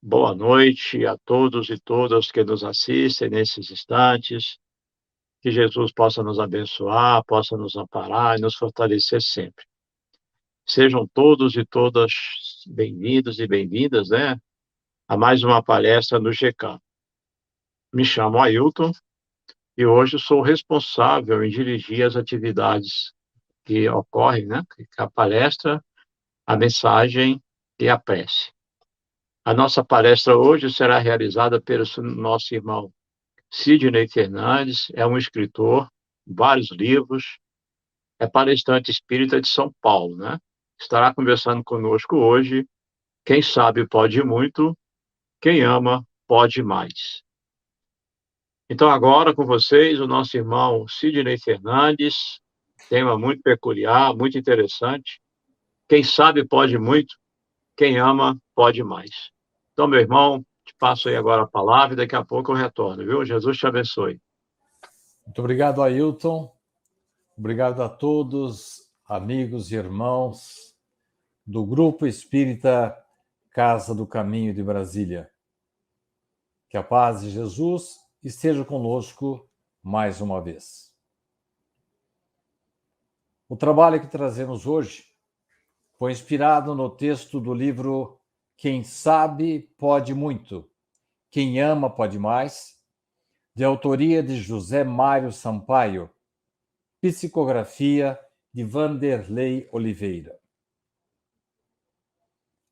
Boa noite a todos e todas que nos assistem nesses instantes. Que Jesus possa nos abençoar, possa nos amparar e nos fortalecer sempre. Sejam todos e todas bem-vindos e bem-vindas, né, a mais uma palestra no GK. Me chamo Ailton e hoje sou responsável em dirigir as atividades que ocorrem, né, a palestra, a mensagem e a prece. A nossa palestra hoje será realizada pelo nosso irmão Sidney Fernandes, é um escritor, vários livros, é palestrante espírita de São Paulo, né? Estará conversando conosco hoje. Quem sabe pode muito, quem ama pode mais. Então, agora com vocês, o nosso irmão Sidney Fernandes, tema muito peculiar, muito interessante. Quem sabe pode muito, quem ama pode mais. Então, meu irmão, te passo aí agora a palavra e daqui a pouco eu retorno, viu? Jesus te abençoe. Muito obrigado, Ailton. Obrigado a todos, amigos e irmãos do Grupo Espírita Casa do Caminho de Brasília. Que a paz de Jesus esteja conosco mais uma vez. O trabalho que trazemos hoje foi inspirado no texto do livro Quem Sabe Pode Muito, Quem Ama Pode Mais, de autoria de José Mário Sampaio, psicografia de Vanderlei Oliveira.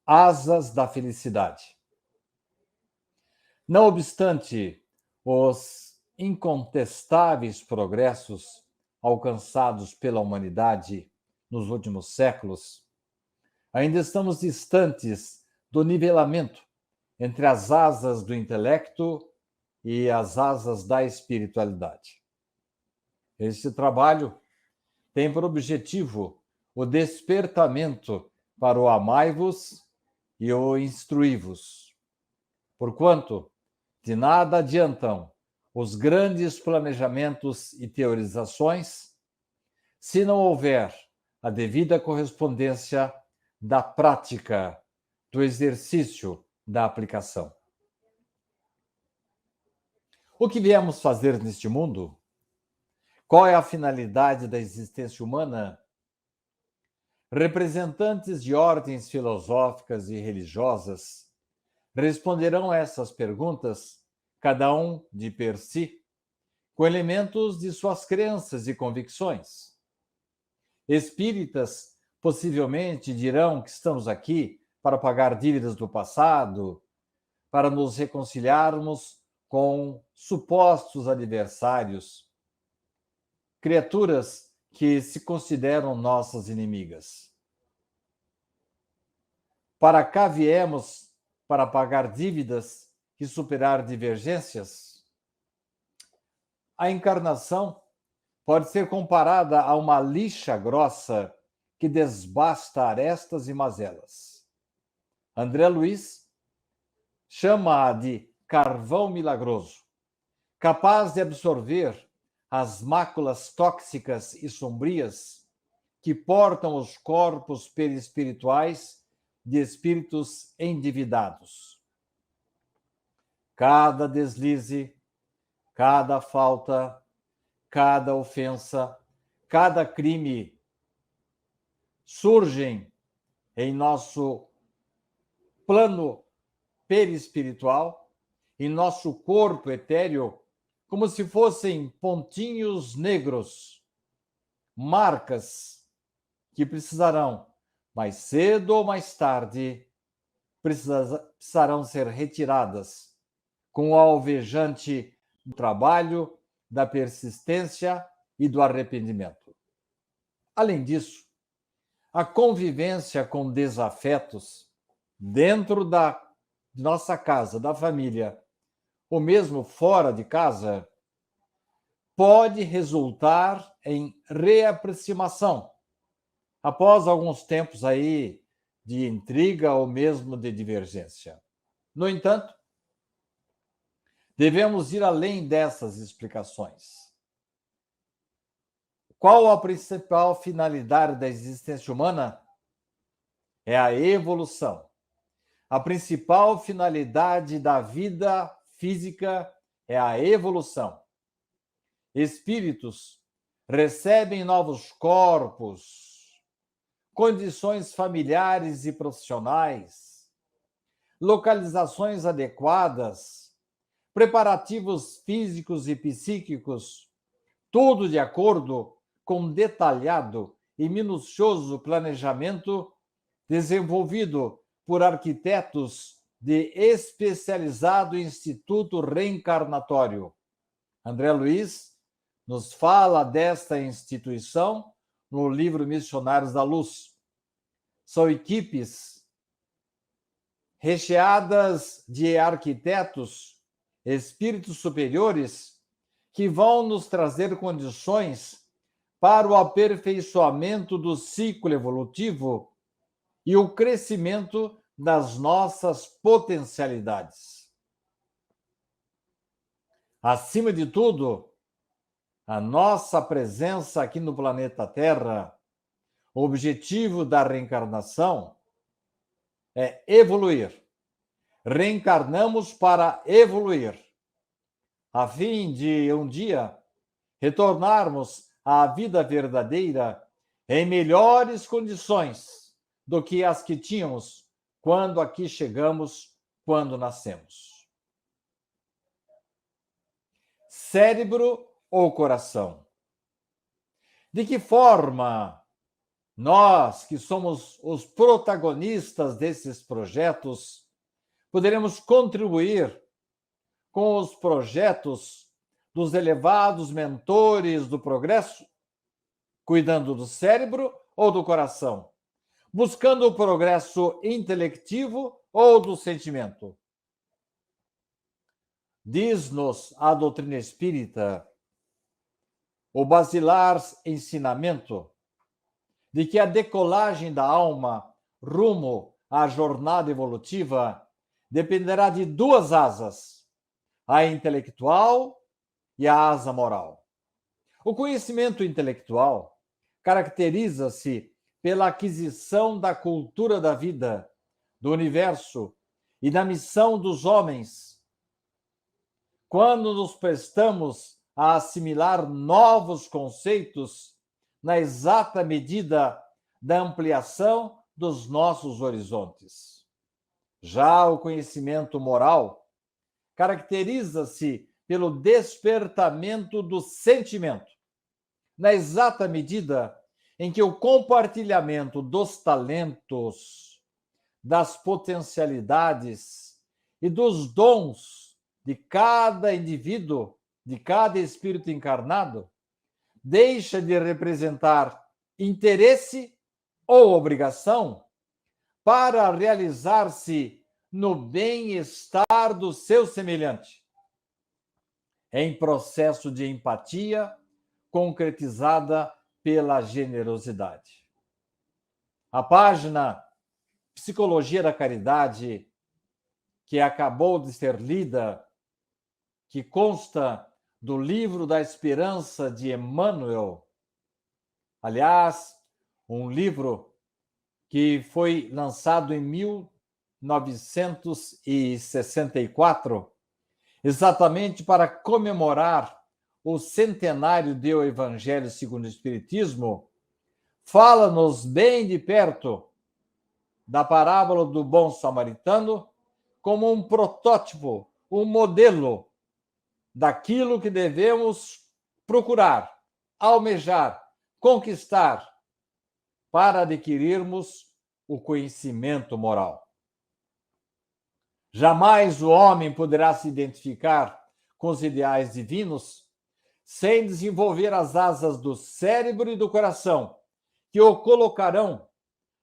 Asas da Felicidade. Não obstante os incontestáveis progressos alcançados pela humanidade nos últimos séculos, ainda estamos distantes do nivelamento entre as asas do intelecto e as asas da espiritualidade. Este trabalho tem por objetivo o despertamento para o amai-vos e o instruí-vos. Porquanto, de nada adiantam os grandes planejamentos e teorizações se não houver a devida correspondência da prática, do exercício, da aplicação. O que viemos fazer neste mundo? Qual é a finalidade da existência humana? Representantes de ordens filosóficas e religiosas responderão essas perguntas, cada um de per si, com elementos de suas crenças e convicções. Espíritas possivelmente dirão que estamos aqui para pagar dívidas do passado, para nos reconciliarmos com supostos adversários, criaturas que se consideram nossas inimigas. Para cá viemos para pagar dívidas e superar divergências? A encarnação pode ser comparada a uma lixa grossa que desbasta arestas e mazelas. André Luiz chama-a de carvão milagroso, capaz de absorver as máculas tóxicas e sombrias que portam os corpos perispirituais de espíritos endividados. Cada deslize, cada falta, cada ofensa, cada crime surgem em nosso plano perispiritual, em nosso corpo etéreo, como se fossem pontinhos negros, marcas que precisarão, mais cedo ou mais tarde, precisarão ser retiradas com o alvejante do trabalho, da persistência e do arrependimento. Além disso, a convivência com desafetos dentro da nossa casa, da família, ou mesmo fora de casa, pode resultar em reaproximação após alguns tempos aí de intriga ou mesmo de divergência. No entanto, devemos ir além dessas explicações. Qual a principal finalidade da existência humana? É a evolução. a principal finalidade da vida física é a evolução. Espíritos recebem novos corpos, condições familiares e profissionais, localizações adequadas, preparativos físicos e psíquicos, tudo de acordo com detalhado e minucioso planejamento desenvolvido por arquitetos de especializado Instituto Reencarnatório. André Luiz nos fala desta instituição no livro Missionários da Luz. São equipes recheadas de arquitetos, espíritos superiores, que vão nos trazer condições para o aperfeiçoamento do ciclo evolutivo e o crescimento das nossas potencialidades. Acima de tudo, a nossa presença aqui no planeta Terra, o objetivo da reencarnação é evoluir. Reencarnamos para evoluir, a fim de um dia retornarmos à vida verdadeira em melhores condições do que as que tínhamos quando aqui chegamos, quando nascemos. Cérebro ou coração? De que forma nós, que somos os protagonistas desses projetos, poderemos contribuir com os projetos dos elevados mentores do progresso, cuidando do cérebro ou do coração, buscando o progresso intelectivo ou do sentimento? Diz-nos a doutrina espírita, o basilar ensinamento de que a decolagem da alma rumo à jornada evolutiva dependerá de duas asas, a intelectual e a asa moral. O conhecimento intelectual caracteriza-se pela aquisição da cultura da vida, do universo e da missão dos homens. Quando nos prestamos a assimilar novos conceitos na exata medida da ampliação dos nossos horizontes. Já o conhecimento moral caracteriza-se pelo despertamento do sentimento, na exata medida em que o compartilhamento dos talentos, das potencialidades e dos dons de cada indivíduo, de cada espírito encarnado, deixa de representar interesse ou obrigação para realizar-se no bem-estar do seu semelhante, em processo de empatia concretizada pela generosidade. A página Psicologia da Caridade, que acabou de ser lida, que consta do Livro da Esperança de Emmanuel, aliás, um livro que foi lançado em 1964, exatamente para comemorar o centenário do Evangelho segundo o Espiritismo, fala-nos bem de perto da parábola do bom samaritano como um protótipo, um modelo daquilo que devemos procurar, almejar, conquistar para adquirirmos o conhecimento moral. Jamais o homem poderá se identificar com os ideais divinos sem desenvolver as asas do cérebro e do coração, que o colocarão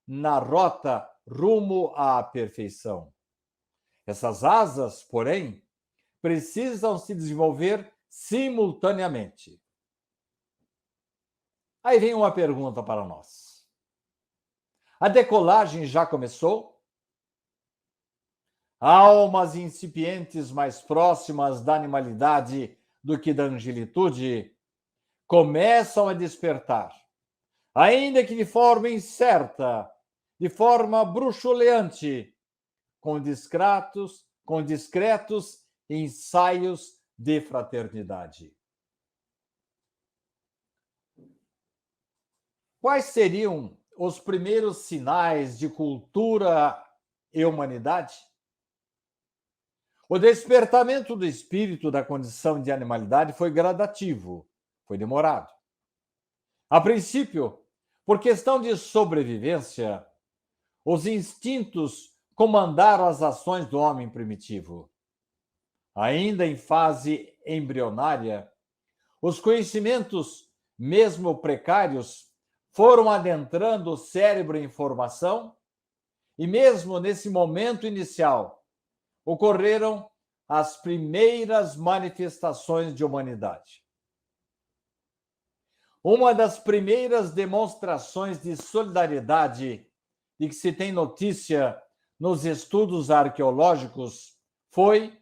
na rota rumo à perfeição. Essas asas, porém, precisam se desenvolver simultaneamente. Aí vem uma pergunta para nós. A decolagem já começou? Almas incipientes mais próximas da animalidade do que da angelitude começam a despertar, ainda que de forma incerta, de forma bruxuleante, com discretos ensaios de fraternidade. Quais seriam os primeiros sinais de cultura e humanidade? O despertamento do espírito da condição de animalidade foi gradativo, foi demorado. A princípio, por questão de sobrevivência, os instintos comandaram as ações do homem primitivo. Ainda em fase embrionária, os conhecimentos, mesmo precários, foram adentrando o cérebro em formação e, mesmo nesse momento inicial, ocorreram as primeiras manifestações de humanidade. Uma das primeiras demonstrações de solidariedade de que se tem notícia nos estudos arqueológicos foi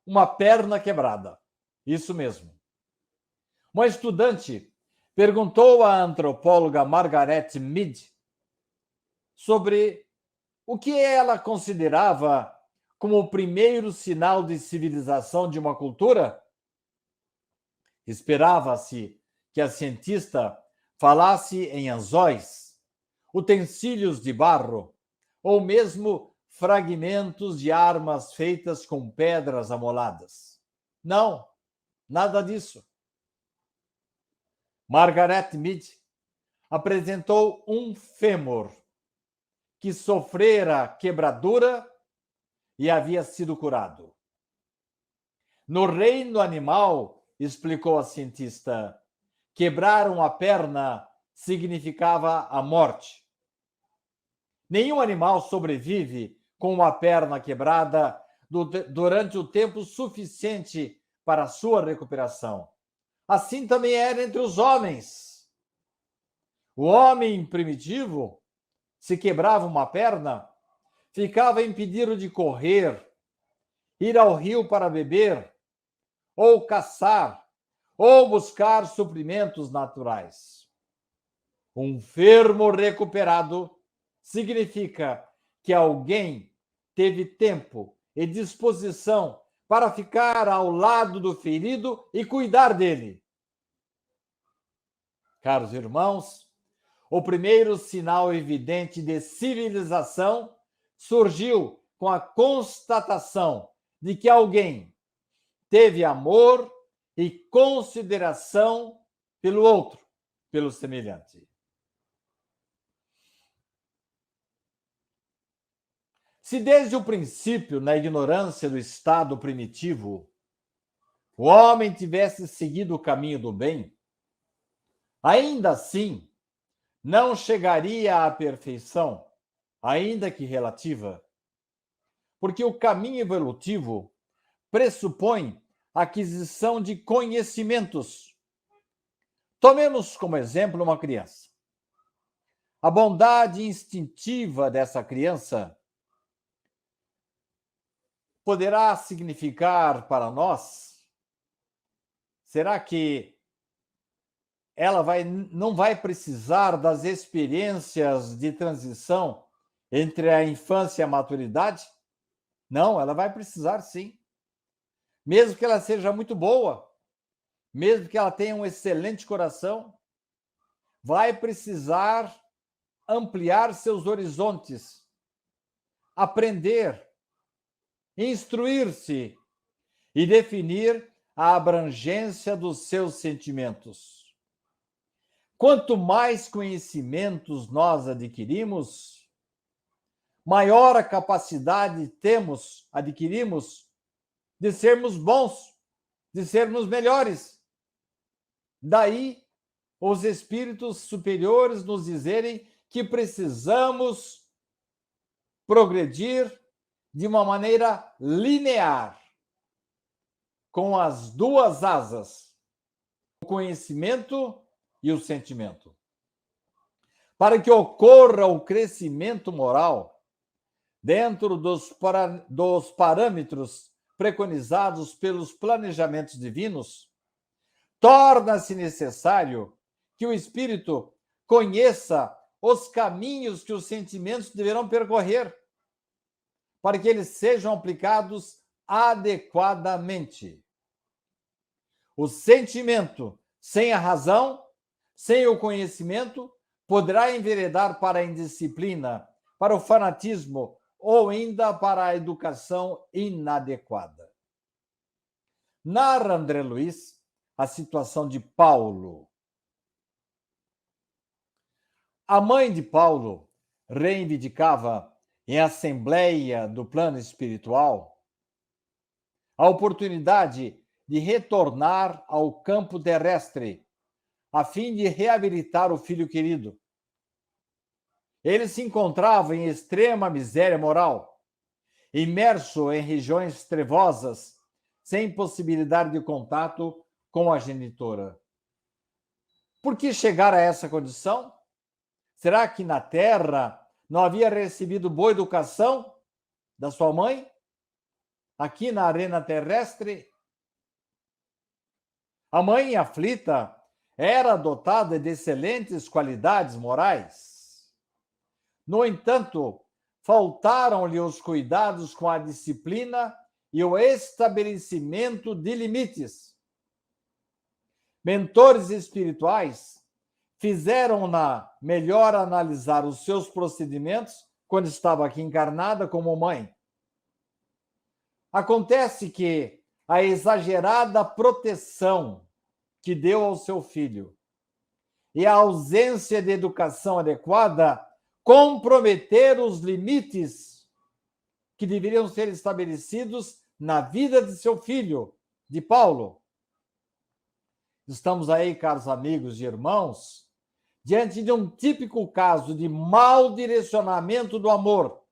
uma perna quebrada. Isso mesmo. Uma estudante perguntou à antropóloga Margaret Mead sobre o que ela considerava como o primeiro sinal de civilização de uma cultura. Esperava-se que a cientista falasse em anzóis, utensílios de barro ou mesmo fragmentos de armas feitas com pedras amoladas. Não, nada disso. Margaret Mead apresentou um fêmur que sofrera quebradura e havia sido curado. No reino animal, explicou a cientista, quebrar uma perna significava a morte. Nenhum animal sobrevive com uma perna quebrada durante o tempo suficiente para a sua recuperação. Assim também era entre os homens. O homem primitivo, se quebrava uma perna, ficava impedido de correr, ir ao rio para beber, ou caçar, ou buscar suprimentos naturais. Um fêmur recuperado significa que alguém teve tempo e disposição para ficar ao lado do ferido e cuidar dele. Caros irmãos, o primeiro sinal evidente de civilização surgiu com a constatação de que alguém teve amor e consideração pelo outro, pelo semelhante. Se desde o princípio, na ignorância do estado primitivo, o homem tivesse seguido o caminho do bem, ainda assim não chegaria à perfeição, ainda que relativa, porque o caminho evolutivo pressupõe a aquisição de conhecimentos. Tomemos como exemplo uma criança. A bondade instintiva dessa criança poderá significar para nós? Será que ela não vai precisar das experiências de transição entre a infância e a maturidade? Não, ela vai precisar sim. Mesmo que ela seja muito boa, mesmo que ela tenha um excelente coração, vai precisar ampliar seus horizontes, aprender, instruir-se e definir a abrangência dos seus sentimentos. Quanto mais conhecimentos nós adquirimos, maior a capacidade adquirimos de sermos bons, de sermos melhores. Daí, os espíritos superiores nos dizerem que precisamos progredir de uma maneira linear, com as duas asas, o conhecimento e o sentimento. Para que ocorra o crescimento moral dentro dos parâmetros preconizados pelos planejamentos divinos, torna-se necessário que o espírito conheça os caminhos que os sentimentos deverão percorrer, para que eles sejam aplicados adequadamente. O sentimento sem a razão, sem o conhecimento, poderá enveredar para a indisciplina, para o fanatismo ou ainda para a educação inadequada. Narra André Luiz a situação de Paulo. A mãe de Paulo reivindicava, em assembleia do plano espiritual, a oportunidade de retornar ao campo terrestre, a fim de reabilitar o filho querido. Ele se encontrava em extrema miséria moral, imerso em regiões trevosas, sem possibilidade de contato com a genitora. Por que chegar a essa condição? Será que na terra não havia recebido boa educação da sua mãe? Aqui na arena terrestre? A mãe aflita era dotada de excelentes qualidades morais. No entanto, faltaram-lhe os cuidados com a disciplina e o estabelecimento de limites. Mentores espirituais fizeram-na melhor analisar os seus procedimentos quando estava aqui encarnada como mãe. Acontece que a exagerada proteção que deu ao seu filho e a ausência de educação adequada comprometeram os limites que deveriam ser estabelecidos na vida de seu filho, de Paulo. Estamos aí, caros amigos e irmãos, diante de um típico caso de mau direcionamento do amor.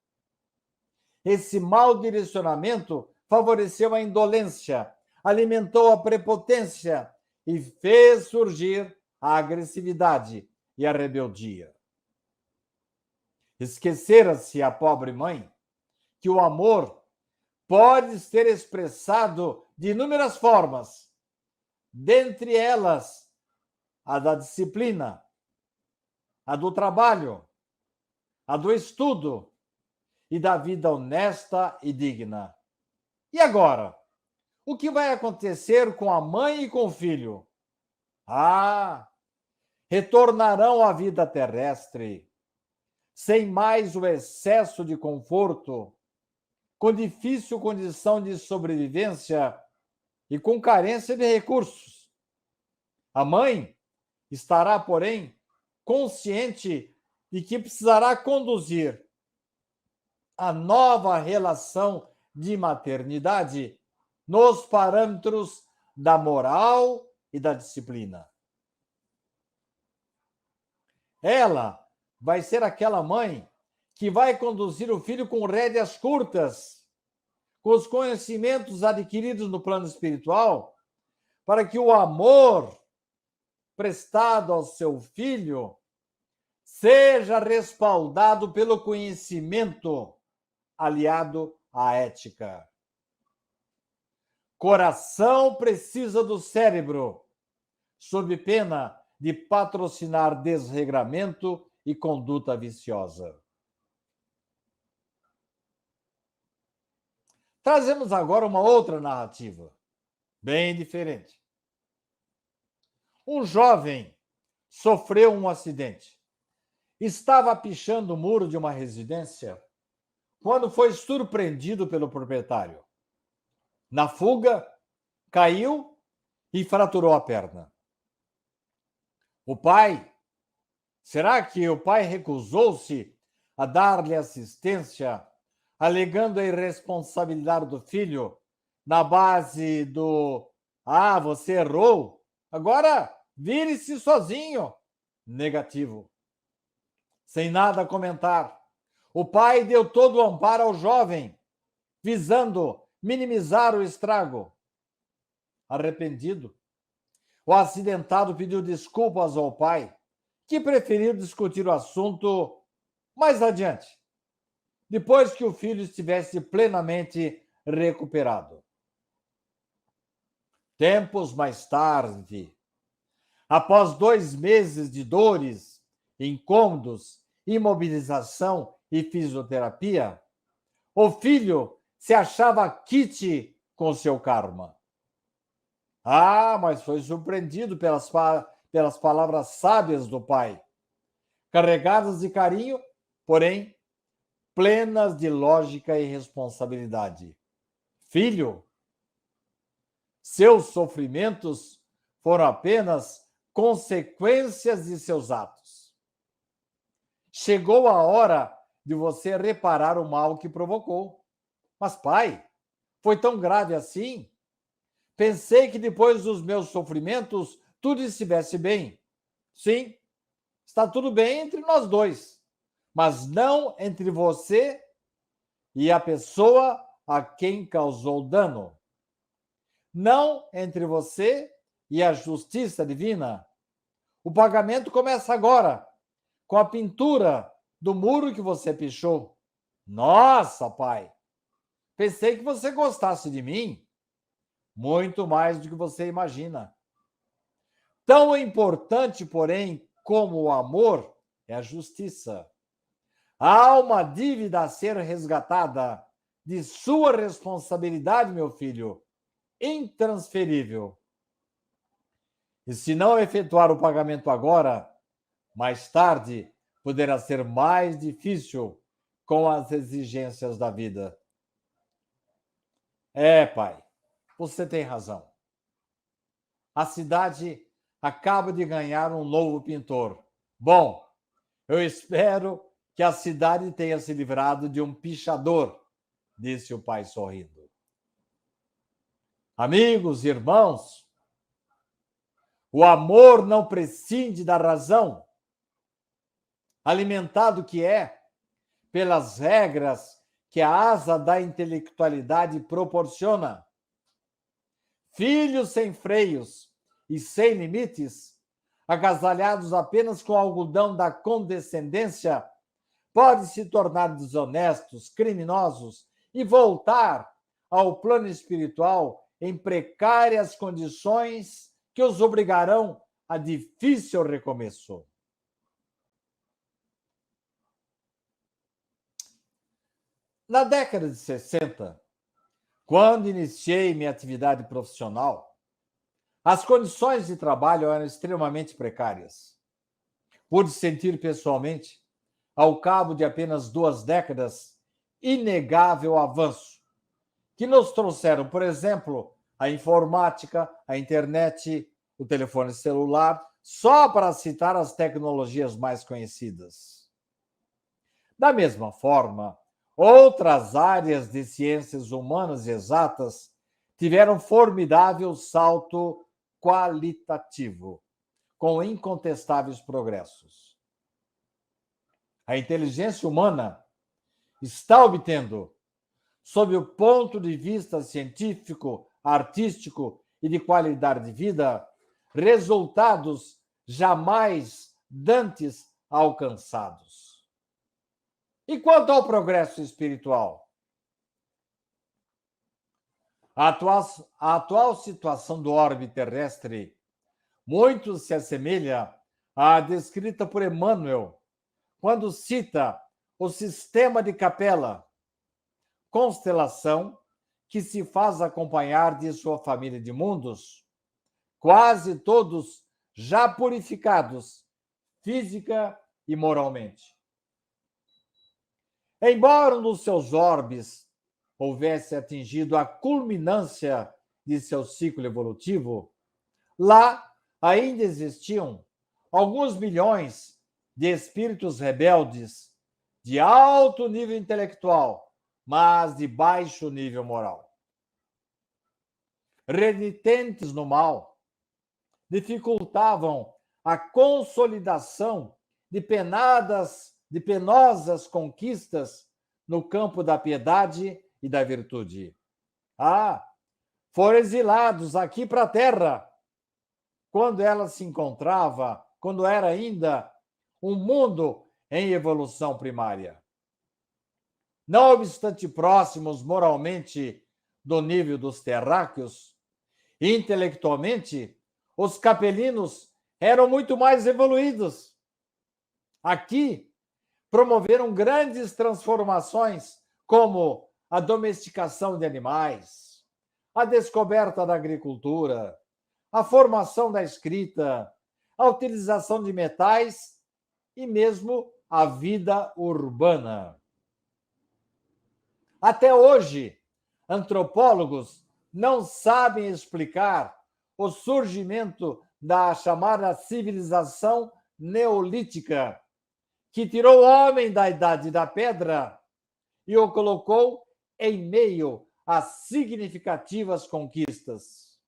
Esse mau direcionamento favoreceu a indolência, alimentou a prepotência e fez surgir a agressividade e a rebeldia. Esquecera-se a pobre mãe que o amor pode ser expressado de inúmeras formas, dentre elas a da disciplina, a do trabalho, a do estudo e da vida honesta e digna. E agora? O que vai acontecer com a mãe e com o filho? Retornarão à vida terrestre, sem mais o excesso de conforto, com difícil condição de sobrevivência e com carência de recursos. A mãe estará, porém, consciente de que precisará conduzir a nova relação de maternidade nos parâmetros da moral e da disciplina. Ela vai ser aquela mãe que vai conduzir o filho com rédeas curtas, com os conhecimentos adquiridos no plano espiritual, para que o amor prestado ao seu filho seja respaldado pelo conhecimento aliado à ética. Coração precisa do cérebro, sob pena de patrocinar desregramento e conduta viciosa. Trazemos agora uma outra narrativa, bem diferente. Um jovem sofreu um acidente. Estava pichando o muro de uma residência quando foi surpreendido pelo proprietário. Na fuga, caiu e fraturou a perna. O pai, será que o pai recusou-se a dar-lhe assistência, alegando a irresponsabilidade do filho na base do você errou, agora vire-se sozinho? Negativo. Sem nada a comentar, o pai deu todo o amparo ao jovem, visando minimizar o estrago. Arrependido, o acidentado pediu desculpas ao pai, que preferiu discutir o assunto mais adiante, depois que o filho estivesse plenamente recuperado. Tempos mais tarde, após 2 meses de dores, incômodos, imobilização e fisioterapia, O filho se achava quite com seu karma. Ah, mas foi surpreendido pelas palavras sábias do pai, carregadas de carinho, porém plenas de lógica e responsabilidade. Filho, seus sofrimentos foram apenas consequências de seus atos. Chegou a hora de você reparar o mal que provocou. Mas, pai, foi tão grave assim? Pensei que depois dos meus sofrimentos tudo estivesse bem. Sim, está tudo bem entre nós dois, mas não entre você e a pessoa a quem causou dano. Não entre você e a justiça divina. O pagamento começa agora, com a pintura do muro que você pichou. Nossa, pai, pensei que você gostasse de mim muito mais do que você imagina. Tão importante, porém, como o amor é a justiça. Há uma dívida a ser resgatada de sua responsabilidade, meu filho, intransferível. E se não efetuar o pagamento agora, mais tarde poderá ser mais difícil com as exigências da vida. É, pai, você tem razão. A cidade acaba de ganhar um novo pintor. Bom, eu espero que a cidade tenha se livrado de um pichador, disse o pai sorrindo. Amigos, irmãos, o amor não prescinde da razão, alimentado que é pelas regras que a asa da intelectualidade proporciona. Filhos sem freios e sem limites, agasalhados apenas com o algodão da condescendência, podem se tornar desonestos, criminosos e voltar ao plano espiritual em precárias condições que os obrigarão a difícil recomeço. Na década de 60, quando iniciei minha atividade profissional, as condições de trabalho eram extremamente precárias. Pude sentir pessoalmente, ao cabo de apenas 2 décadas, inegável avanço, que nos trouxeram, por exemplo, a informática, a internet, o telefone celular, só para citar as tecnologias mais conhecidas. Da mesma forma, outras áreas de ciências humanas e exatas tiveram formidável salto qualitativo, com incontestáveis progressos. A inteligência humana está obtendo, sob o ponto de vista científico, artístico e de qualidade de vida, resultados jamais dantes alcançados. E quanto ao progresso espiritual? A atual situação do orbe terrestre muito se assemelha à descrita por Emmanuel, quando cita o sistema de Capela, constelação que se faz acompanhar de sua família de mundos, quase todos já purificados, física e moralmente. Embora um dos seus orbes houvesse atingido a culminância de seu ciclo evolutivo, lá ainda existiam alguns milhões de espíritos rebeldes de alto nível intelectual, mas de baixo nível moral. Renitentes no mal, dificultavam a consolidação de penosas conquistas no campo da piedade e da virtude. Foram exilados aqui para a Terra, quando ela se encontrava, quando era ainda um mundo em evolução primária. Não obstante próximos moralmente do nível dos terráqueos, intelectualmente, os capelinos eram muito mais evoluídos. Aqui, promoveram grandes transformações, como a domesticação de animais, a descoberta da agricultura, a formação da escrita, a utilização de metais e mesmo a vida urbana. Até hoje, antropólogos não sabem explicar o surgimento da chamada civilização neolítica, que tirou o homem da idade da pedra e o colocou em meio a significativas conquistas.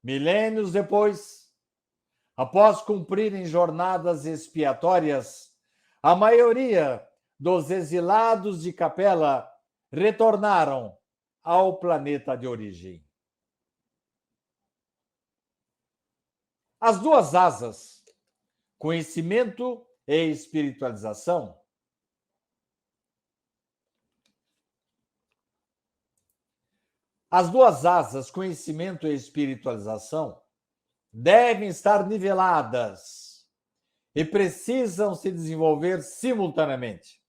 Milênios depois, após cumprirem jornadas expiatórias, a maioria dos exilados de Capela retornaram ao planeta de origem. As duas asas, conhecimento e espiritualização, as duas asas, conhecimento e espiritualização, devem estar niveladas e precisam se desenvolver simultaneamente.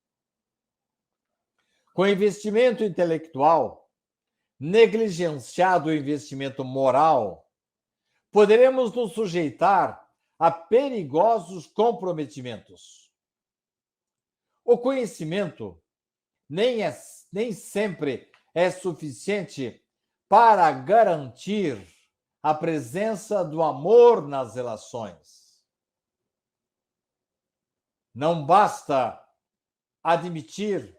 Com investimento intelectual, negligenciado o investimento moral, poderemos nos sujeitar a perigosos comprometimentos. O conhecimento nem sempre é suficiente para garantir a presença do amor nas relações. Não basta admitir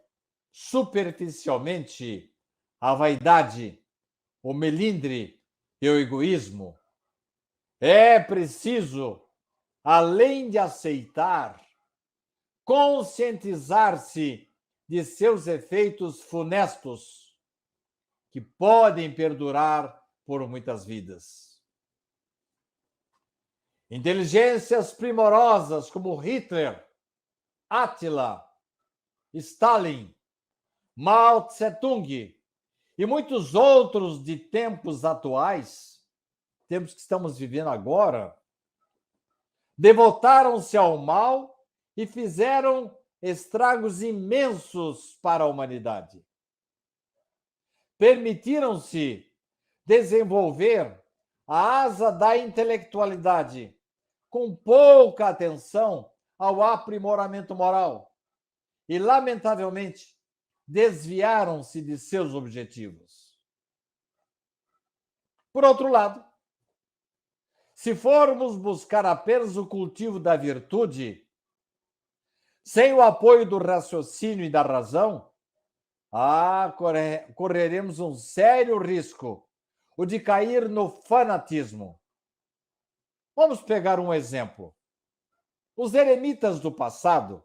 superficialmente a vaidade, o melindre e o egoísmo. É preciso, além de aceitar, conscientizar-se de seus efeitos funestos, que podem perdurar por muitas vidas. Inteligências primorosas como Hitler, Átila, Stalin, Mao Tse-tung e muitos outros de tempos atuais, tempos que estamos vivendo agora, devotaram-se ao mal e fizeram estragos imensos para a humanidade. Permitiram-se desenvolver a asa da intelectualidade com pouca atenção ao aprimoramento moral e, lamentavelmente, desviaram-se de seus objetivos. Por outro lado, se formos buscar apenas o cultivo da virtude, sem o apoio do raciocínio e da razão, correremos um sério risco, o de cair no fanatismo. Vamos pegar um exemplo. Os eremitas do passado,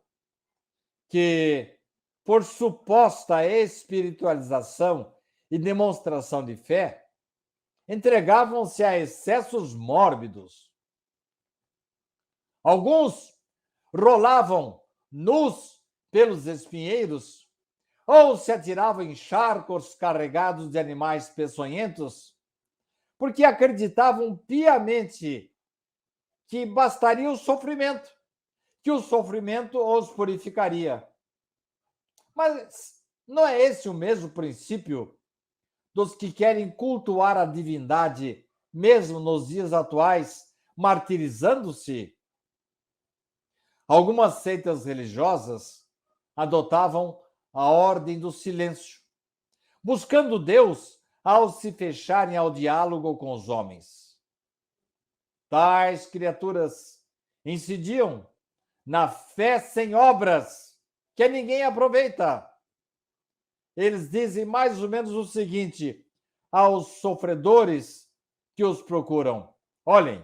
que, por suposta espiritualização e demonstração de fé, entregavam-se a excessos mórbidos. Alguns rolavam nus pelos espinheiros ou se atiravam em charcos carregados de animais peçonhentos, porque acreditavam piamente que bastaria o sofrimento, que o sofrimento os purificaria. Mas não é esse o mesmo princípio dos que querem cultuar a divindade, mesmo nos dias atuais, martirizando-se? Algumas seitas religiosas adotavam a ordem do silêncio, buscando Deus ao se fecharem ao diálogo com os homens. Tais criaturas incidiam na fé sem obras, que ninguém aproveita. Eles dizem mais ou menos o seguinte aos sofredores que os procuram: olhem,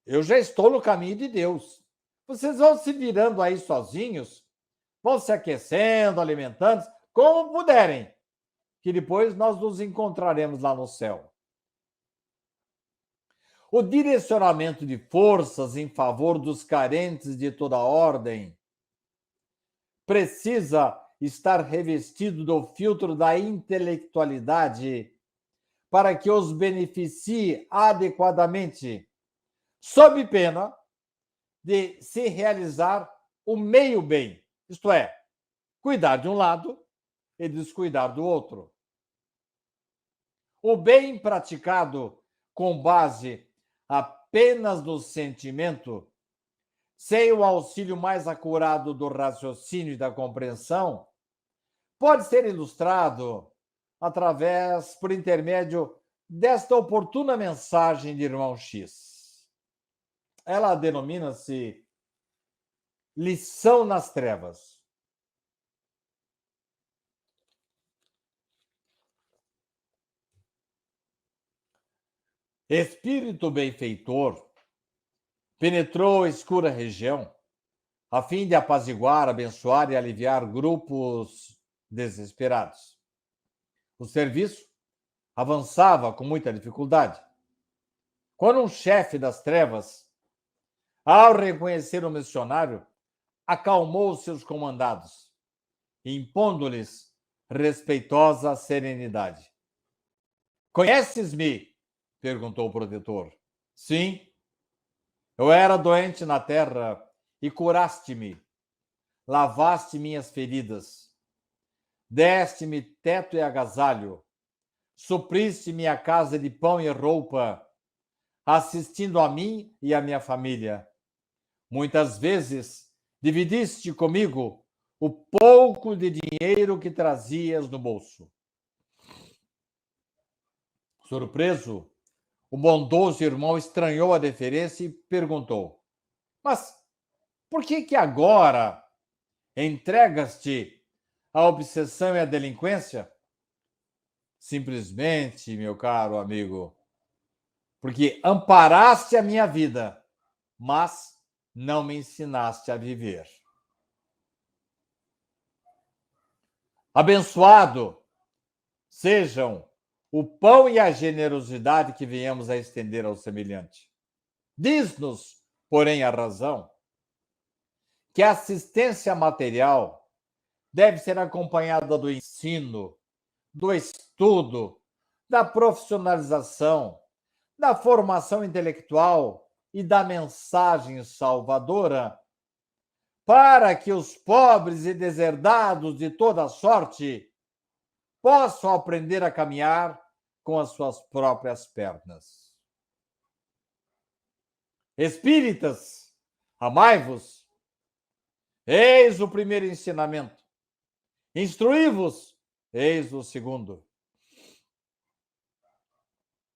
eu já estou no caminho de Deus. Vocês vão se virando aí sozinhos, vão se aquecendo, alimentando, como puderem, que depois nós nos encontraremos lá no céu. O direcionamento de forças em favor dos carentes de toda ordem precisa estar revestido do filtro da intelectualidade para que os beneficie adequadamente, sob pena de se realizar o meio-bem, isto é, cuidar de um lado e descuidar do outro. O bem praticado com base apenas no sentimento, sem o auxílio mais acurado do raciocínio e da compreensão, pode ser ilustrado por intermédio desta oportuna mensagem de irmão X. Ela denomina-se Lição nas Trevas. Espírito benfeitor penetrou a escura região a fim de apaziguar, abençoar e aliviar grupos desesperados. O serviço avançava com muita dificuldade. Quando um chefe das trevas, ao reconhecer o missionário, acalmou seus comandados, impondo-lhes respeitosa serenidade. Conheces-me? Perguntou o protetor. Sim, eu era doente na terra e curaste-me, lavaste minhas feridas, deste-me teto e agasalho, supriste minha casa de pão e roupa, assistindo a mim e a minha família. Muitas vezes dividiste comigo o pouco de dinheiro que trazias no bolso. Surpreso, o bondoso irmão estranhou a deferência e perguntou: Mas por que agora entregas-te à obsessão e à delinquência? Simplesmente, meu caro amigo, porque amparaste a minha vida, mas não me ensinaste a viver. Abençoado sejam o pão e a generosidade que venhamos a estender ao semelhante. Diz-nos, porém, a razão que a assistência material deve ser acompanhada do ensino, do estudo, da profissionalização, da formação intelectual e da mensagem salvadora, para que os pobres e deserdados de toda sorte possam aprender a caminhar com as suas próprias pernas. Espíritas, amai-vos. Eis o primeiro ensinamento. Instruí-vos. Eis o segundo.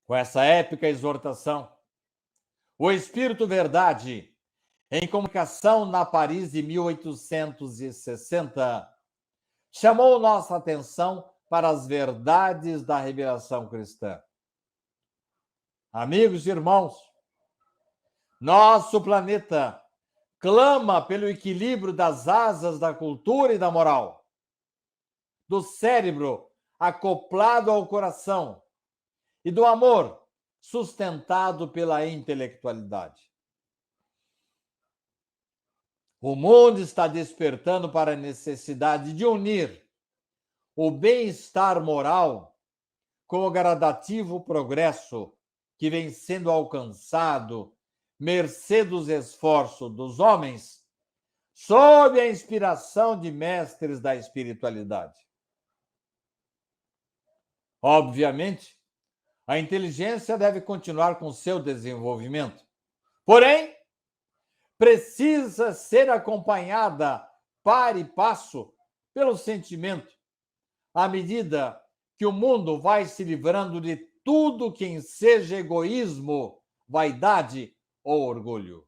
Com essa épica exortação, o Espírito Verdade, em comunicação na Paris de 1860, chamou nossa atenção para as verdades da revelação cristã. Amigos e irmãos, nosso planeta clama pelo equilíbrio das asas da cultura e da moral, do cérebro acoplado ao coração e do amor sustentado pela intelectualidade. O mundo está despertando para a necessidade de unir o bem-estar moral com o gradativo progresso que vem sendo alcançado mercê dos esforços dos homens sob a inspiração de mestres da espiritualidade. Obviamente, a inteligência deve continuar com seu desenvolvimento. Porém, precisa ser acompanhada par e passo pelo sentimento, à medida que o mundo vai se livrando de tudo que enseja egoísmo, vaidade ou orgulho.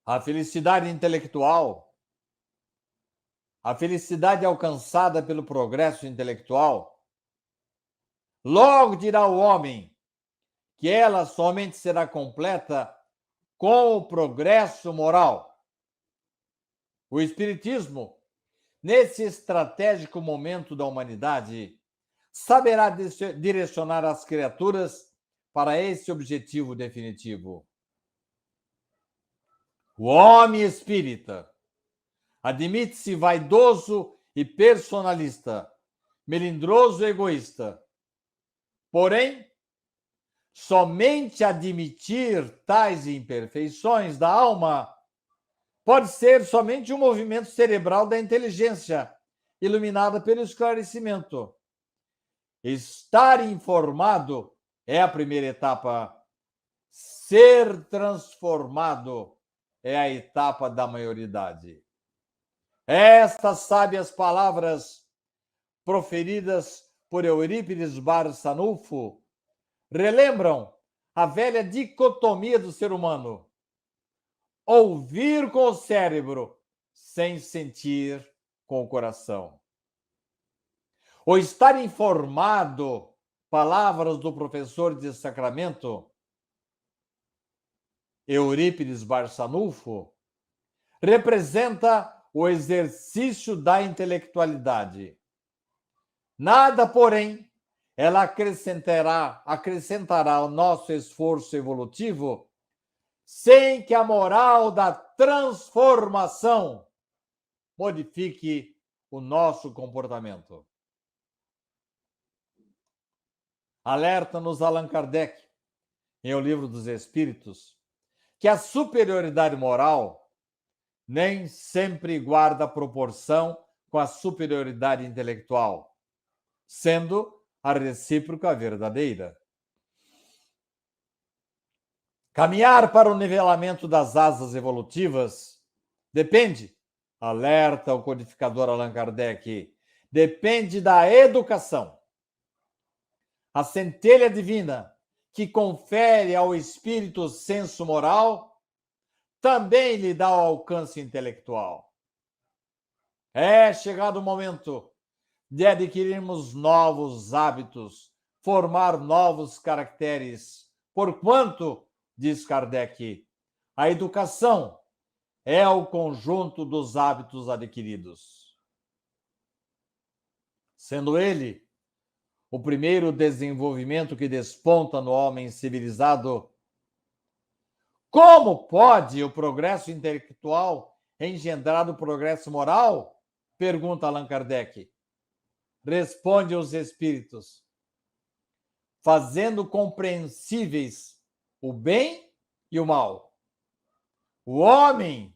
A felicidade intelectual, a felicidade alcançada pelo progresso intelectual, logo dirá o homem que ela somente será completa com o progresso moral. O Espiritismo, nesse estratégico momento da humanidade, saberá direcionar as criaturas para esse objetivo definitivo. O homem espírita admite-se vaidoso e personalista, melindroso e egoísta. Porém, somente admitir tais imperfeições da alma pode ser somente um movimento cerebral da inteligência, iluminada pelo esclarecimento. Estar informado é a primeira etapa. Ser transformado é a etapa da maioridade. Estas sábias palavras, proferidas por Eurípides Barçanufo, relembram a velha dicotomia do ser humano: ouvir com o cérebro sem sentir com o coração. O estar informado, palavras do professor de Sacramento, Eurípides Barçanufo, representa o exercício da intelectualidade. Nada, porém, ela acrescentará ao nosso esforço evolutivo sem que a moral da transformação modifique o nosso comportamento. Alerta-nos Allan Kardec, em O Livro dos Espíritos, que a superioridade moral nem sempre guarda proporção com a superioridade intelectual, sendo a recíproca verdadeira. Caminhar para o nivelamento das asas evolutivas depende, alerta o codificador Allan Kardec, depende da educação. A centelha divina que confere ao espírito senso moral também lhe dá o alcance intelectual. É chegado o momento de adquirirmos novos hábitos, formar novos caracteres, porquanto, diz Kardec, a educação é o conjunto dos hábitos adquiridos. Sendo ele o primeiro desenvolvimento que desponta no homem civilizado, como pode o progresso intelectual engendrar o progresso moral? Pergunta Allan Kardec. Responde os espíritos, fazendo compreensíveis o bem e o mal. O homem,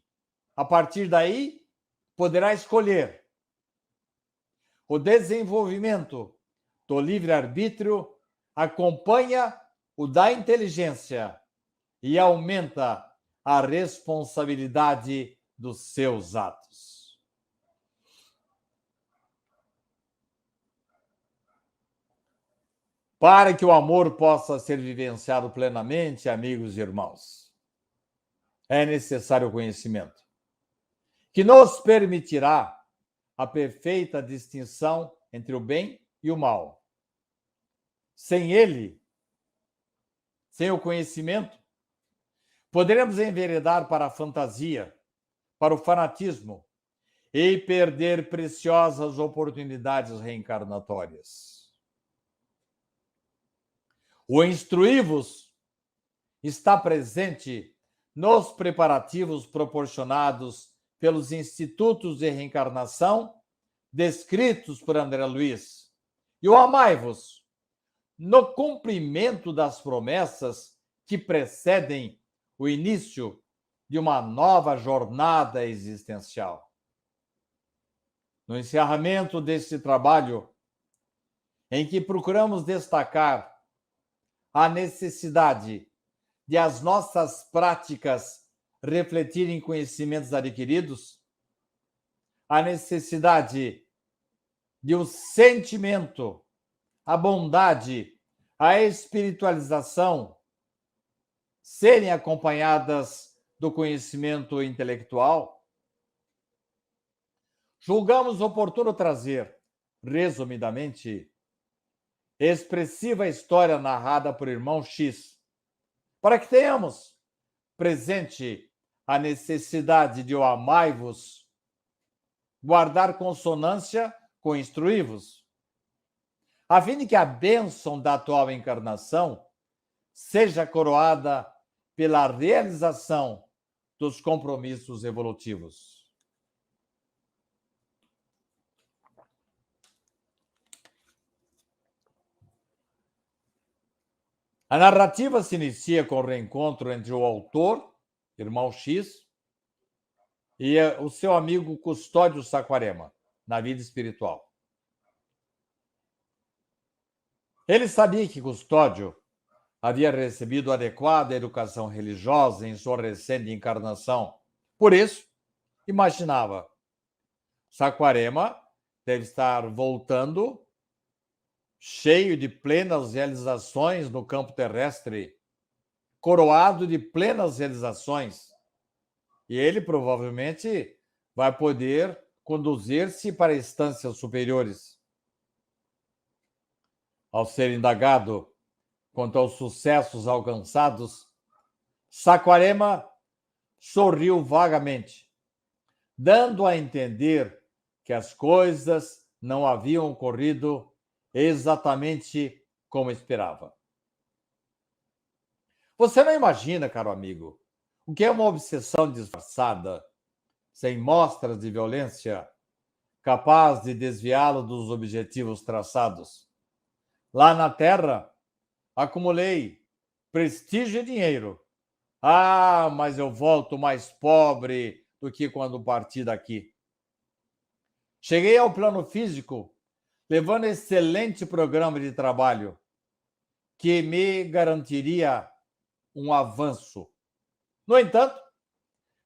a partir daí, poderá escolher. O desenvolvimento do livre-arbítrio acompanha o da inteligência e aumenta a responsabilidade dos seus atos. Para que o amor possa ser vivenciado plenamente, amigos e irmãos, é necessário o conhecimento, que nos permitirá a perfeita distinção entre o bem e o mal. Sem ele, sem o conhecimento, poderemos enveredar para a fantasia, para o fanatismo e perder preciosas oportunidades reencarnatórias. O Instruí-vos está presente nos preparativos proporcionados pelos institutos de reencarnação descritos por André Luiz. E o Amai-vos no cumprimento das promessas que precedem o início de uma nova jornada existencial. No encerramento deste trabalho, em que procuramos destacar a necessidade de as nossas práticas refletirem conhecimentos adquiridos, a necessidade de o sentimento, a bondade, a espiritualização serem acompanhadas do conhecimento intelectual, julgamos oportuno trazer, resumidamente, expressiva história narrada por irmão X, para que tenhamos presente a necessidade de o amai-vos, guardar consonância com instruí-vos, a fim de que a bênção da atual encarnação seja coroada pela realização dos compromissos evolutivos. A narrativa se inicia com o reencontro entre o autor, irmão X, e o seu amigo Custódio Saquarema, na vida espiritual. Ele sabia que Custódio havia recebido adequada educação religiosa em sua recente encarnação. Por isso, imaginava, Saquarema deve estar voltando cheio de plenas realizações no campo terrestre, coroado de plenas realizações. E ele provavelmente vai poder conduzir-se para instâncias superiores. Ao ser indagado quanto aos sucessos alcançados, Saquarema sorriu vagamente, dando a entender que as coisas não haviam ocorrido exatamente como esperava. Você não imagina, caro amigo, o que é uma obsessão disfarçada, sem mostras de violência, capaz de desviá-lo dos objetivos traçados. Lá na Terra, acumulei prestígio e dinheiro. Ah, mas eu volto mais pobre do que quando parti daqui. Cheguei ao plano físico levando excelente programa de trabalho que me garantiria um avanço. No entanto,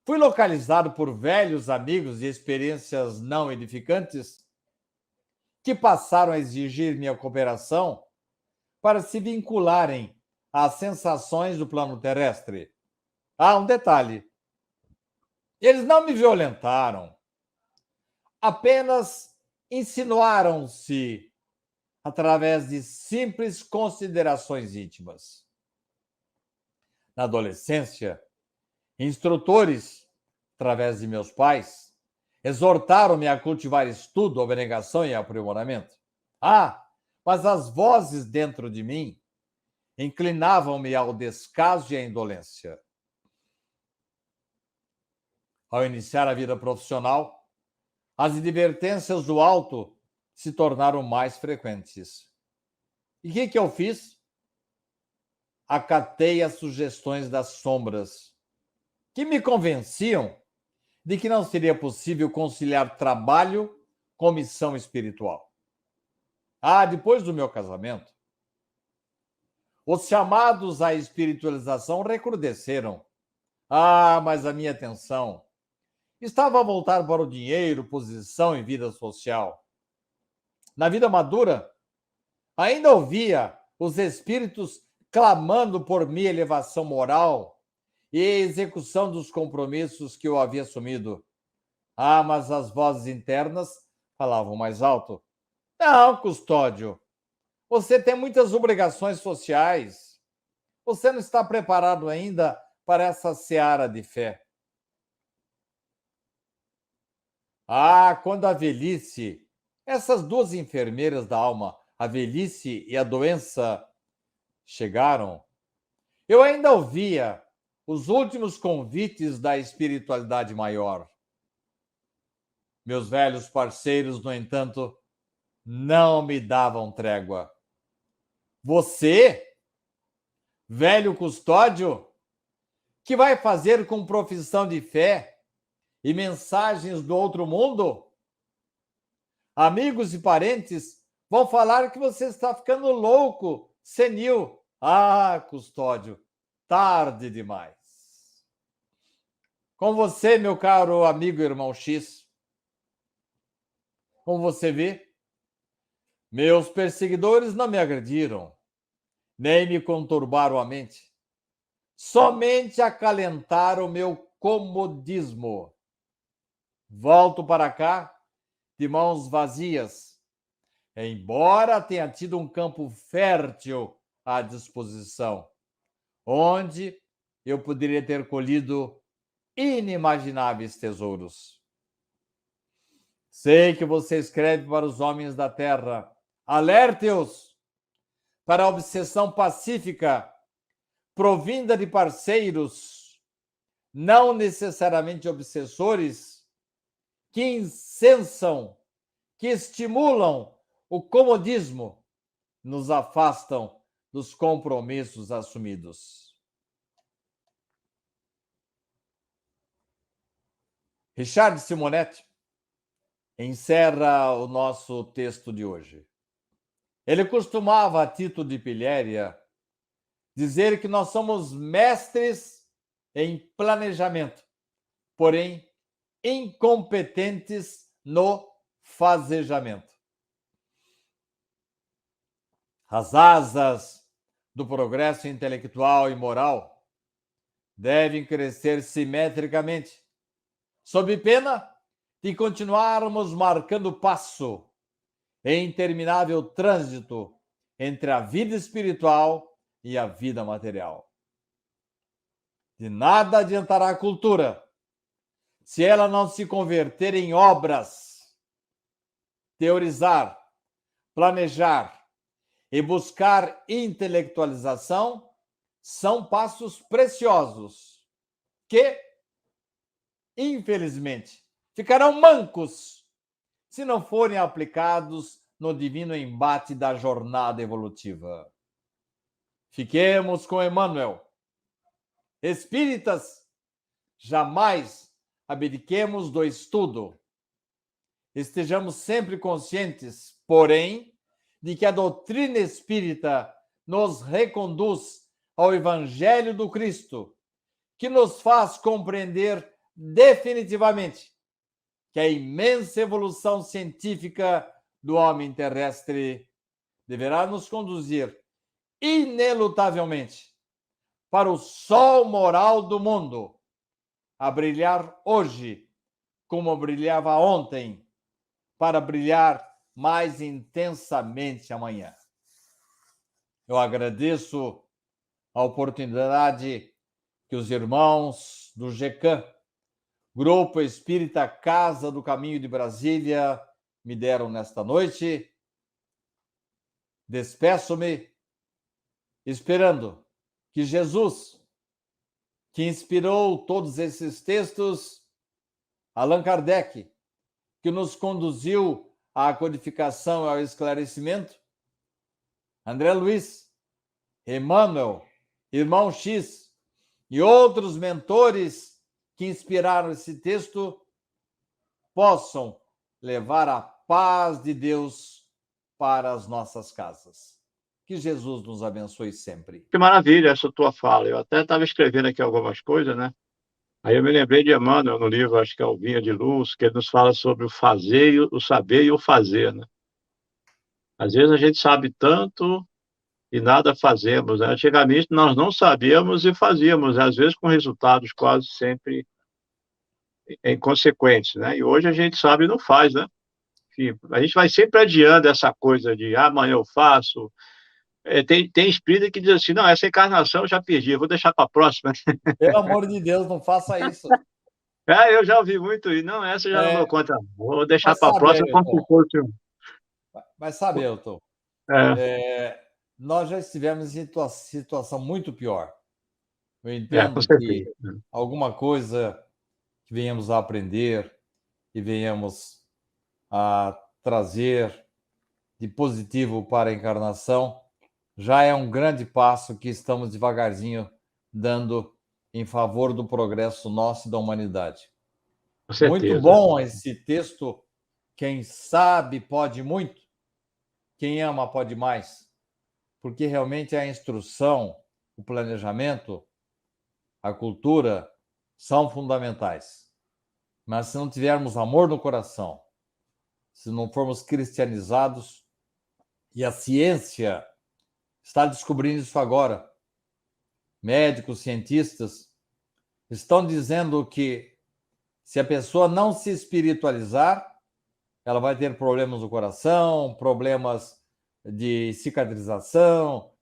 fui localizado por velhos amigos e experiências não edificantes que passaram a exigir minha cooperação para se vincularem às sensações do plano terrestre. Ah, um detalhe. Eles não me violentaram, apenas insinuaram-se através de simples considerações íntimas. Na adolescência, instrutores, através de meus pais, exortaram-me a cultivar estudo, abnegação e aprimoramento. Ah, mas as vozes dentro de mim inclinavam-me ao descaso e à indolência. Ao iniciar a vida profissional, as advertências do alto se tornaram mais frequentes. E o que eu fiz? Acatei as sugestões das sombras, que me convenciam de que não seria possível conciliar trabalho com missão espiritual. Ah, depois do meu casamento, os chamados à espiritualização recrudesceram. Ah, mas a minha atenção estava a voltar para o dinheiro, posição e vida social. Na vida madura, ainda ouvia os espíritos clamando por minha elevação moral e execução dos compromissos que eu havia assumido. Ah, mas as vozes internas falavam mais alto. Não, Custódio, você tem muitas obrigações sociais. Você não está preparado ainda para essa seara de fé. Ah, quando a velhice, essas duas enfermeiras da alma, a velhice e a doença, chegaram, eu ainda ouvia os últimos convites da espiritualidade maior. Meus velhos parceiros, no entanto, não me davam trégua. Você, velho Custódio, que vai fazer com profissão de fé e mensagens do outro mundo? Amigos e parentes vão falar que você está ficando louco, senil. Ah, Custódio, tarde demais. Com você, meu caro amigo e irmão X, como você vê, meus perseguidores não me agrediram, nem me conturbaram a mente. Somente acalentaram o meu comodismo. Volto para cá de mãos vazias, embora tenha tido um campo fértil à disposição, onde eu poderia ter colhido inimagináveis tesouros. Sei que você escreve para os homens da terra. Alerte-os para a obsessão pacífica provinda de parceiros, não necessariamente obsessores, que incensam, que estimulam o comodismo, nos afastam dos compromissos assumidos. Richard Simonetti encerra o nosso texto de hoje. Ele costumava, a título de pilhéria, dizer que nós somos mestres em planejamento, porém incompetentes no fazejamento. As asas do progresso intelectual e moral devem crescer simetricamente, sob pena de continuarmos marcando passo em interminável trânsito entre a vida espiritual e a vida material. De nada adiantará a cultura se ela não se converter em obras. Teorizar, planejar e buscar intelectualização são passos preciosos que, infelizmente, ficarão mancos se não forem aplicados no divino embate da jornada evolutiva. Fiquemos com Emmanuel. Espíritas, jamais abdiquemos do estudo. Estejamos sempre conscientes, porém, de que a doutrina espírita nos reconduz ao Evangelho do Cristo, que nos faz compreender definitivamente que a imensa evolução científica do homem terrestre deverá nos conduzir inelutavelmente para o sol moral do mundo, a brilhar hoje como brilhava ontem, para brilhar mais intensamente amanhã. Eu agradeço a oportunidade que os irmãos do GECAM, Grupo Espírita Casa do Caminho de Brasília, me deram nesta noite. Despeço-me esperando que Jesus, que inspirou todos esses textos, Allan Kardec, que nos conduziu à codificação e ao esclarecimento, André Luiz, Emmanuel, Irmão X e outros mentores que inspiraram esse texto possam levar a paz de Deus para as nossas casas. Que Jesus nos abençoe sempre. Que maravilha essa tua fala. Eu até estava escrevendo aqui algumas coisas, né? Aí eu me lembrei de Emmanuel no livro, acho que é o Vinha de Luz, que ele nos fala sobre o fazer, o saber e o fazer, né? Às vezes a gente sabe tanto e nada fazemos, né? Antigamente nós não sabíamos e fazíamos, às vezes com resultados quase sempre inconsequentes, né? E hoje a gente sabe e não faz, né? Enfim, a gente vai sempre adiando essa coisa de amanhã eu faço. Tem espírito que diz assim, não, essa encarnação eu já perdi, eu vou deixar para a próxima. Pelo amor de Deus, não faça isso. Eu já ouvi muito isso. Não, essa eu já não dou conta, vou deixar Mas para a sabe, próxima como se Ailton, fosse é, nós já estivemos em situação muito pior. Eu com entendo certeza. que alguma coisa que venhamos a aprender e venhamos a trazer de positivo para a encarnação já é um grande passo que estamos devagarzinho dando em favor do progresso nosso e da humanidade. Com Muito certeza. bom esse texto. Quem sabe pode muito, quem ama pode mais, porque realmente a instrução, o planejamento, a cultura são fundamentais. Mas se não tivermos amor no coração, se não formos cristianizados, e a ciência está descobrindo isso agora, médicos, cientistas estão dizendo que se a pessoa não se espiritualizar, ela vai ter problemas no coração, problemas de cicatrização,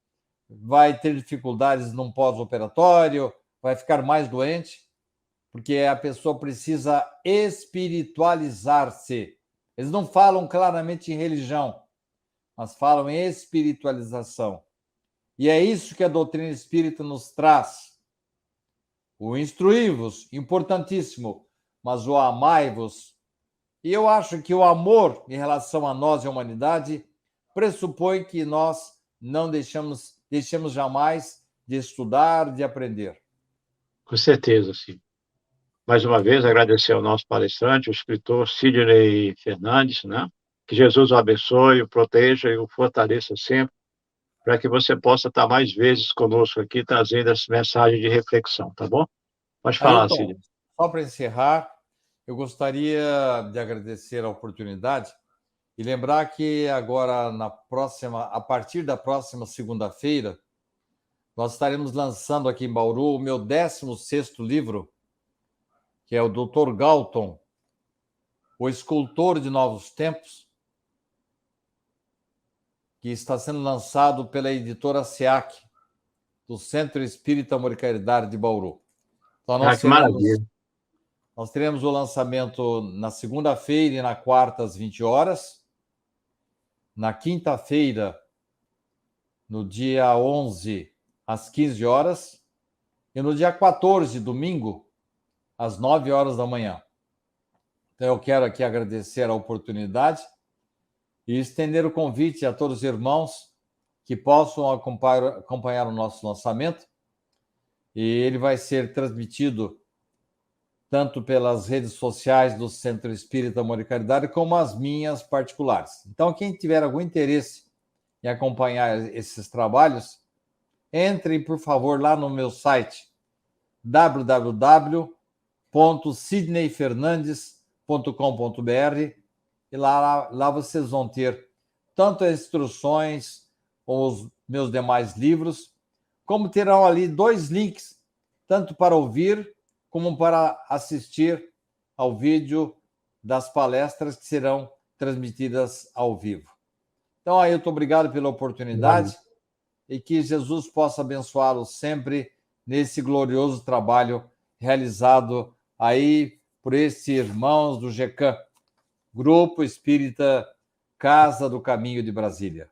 vai ter dificuldades num pós-operatório, vai ficar mais doente, porque a pessoa precisa espiritualizar-se. Eles não falam claramente em religião, mas falam em espiritualização. E é isso que a doutrina espírita nos traz. O instruí-vos, importantíssimo, mas o amai-vos. E eu acho que o amor em relação a nós e à humanidade pressupõe que nós não deixemos jamais de estudar, de aprender. Com certeza, sim. mais uma vez, agradecer ao nosso palestrante, o escritor Sidney Fernandes, né? Que Jesus o abençoe, o proteja e o fortaleça sempre, para que você possa estar mais vezes conosco aqui, trazendo essa mensagem de reflexão, tá bom? Pode falar, Ailton, Sidney. só para encerrar, eu gostaria de agradecer a oportunidade e lembrar que agora, a partir da próxima segunda-feira, nós estaremos lançando aqui em Bauru o meu 16º livro, que é o Dr. Galton, o Escultor de Novos Tempos, que está sendo lançado pela editora SEAC, do Centro Espírita Amor e Caridade de Bauru. Então, Que maravilha. nós teremos o lançamento na segunda-feira e na quarta, às 20 horas. Na quinta-feira, no dia 11, às 15 horas. E no dia 14, domingo, às 9 horas da manhã. Então, eu quero aqui agradecer a oportunidade e estender o convite a todos os irmãos que possam acompanhar o nosso lançamento. E ele vai ser transmitido tanto pelas redes sociais do Centro Espírita Amor e Caridade, como as minhas particulares. Então, quem tiver algum interesse em acompanhar esses trabalhos, entrem, por favor, lá no meu site, www.sidneyfernandes.com.br, e lá vocês vão ter tanto as instruções, os meus demais livros, como terão ali 2 links, tanto para ouvir como para assistir ao vídeo das palestras que serão transmitidas ao vivo. Então, Ailton, obrigado pela oportunidade e que Jesus possa abençoá-los sempre nesse glorioso trabalho realizado aí por esses irmãos do GECAM, Grupo Espírita Casa do Caminho de Brasília.